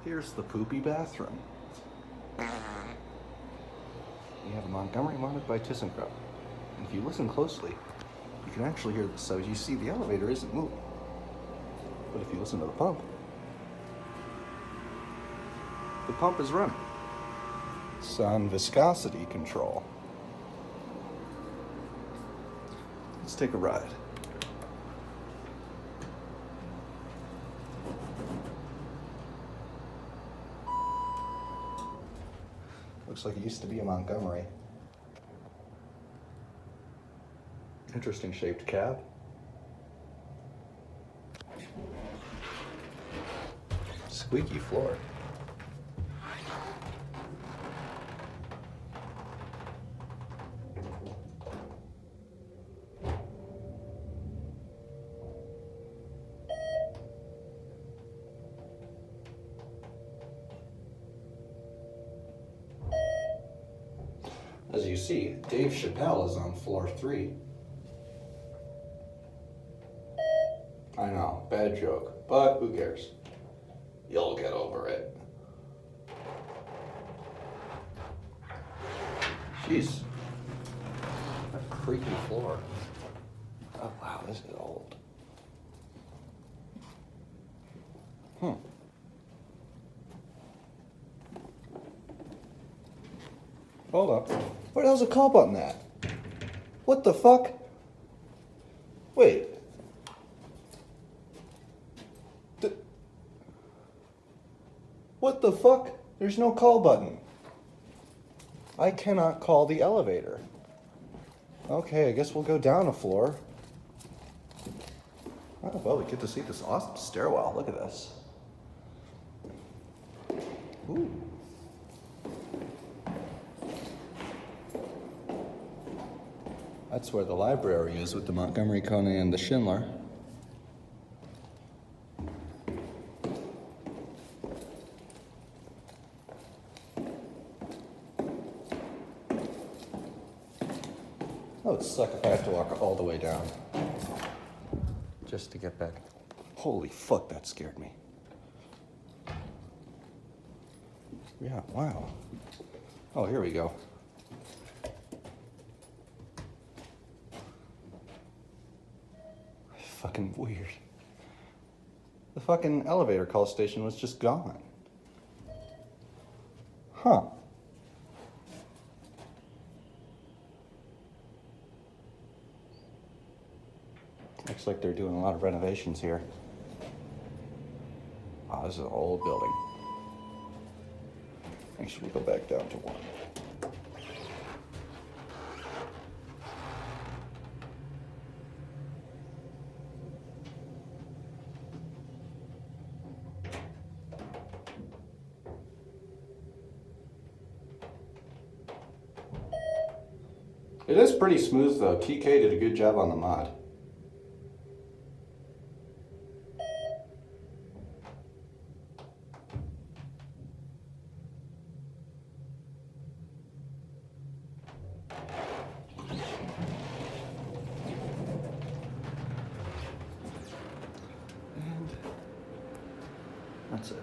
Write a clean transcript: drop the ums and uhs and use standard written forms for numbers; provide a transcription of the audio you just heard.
Here's the poopy bathroom. We have a Montgomery mounted by ThyssenKrupp. And if you listen closely, you can actually hear this. So you see the elevator isn't moving. But if you listen to the pump is running. It's on viscosity control. Let's take a ride. Looks like it used to be a Montgomery. Interesting shaped cab. Squeaky floor. As you see, Dave Chappelle is on floor 3. I know, bad joke, but who cares? You'll get over it. Jeez. A creaky floor. Oh wow, this is old. Hold up. Where the hell's the call button at? What the fuck? Wait. What the fuck? There's no call button. I cannot call the elevator. Okay, I guess we'll go down a floor. Oh, well, we get to see this awesome stairwell. Look at this. Ooh. That's where the library is with the Montgomery, Coney, and the Schindler. Oh, it'd suck if I have to walk all the way down just to get back. Holy fuck, that scared me. Yeah, wow. Oh, here we go. Fucking weird. The fucking elevator call station was just gone. Huh. Looks like they're doing a lot of renovations here. Wow, this is an old building. Actually, go back down to 1. It is pretty smooth though. TK did a good job on the mod. And that's it.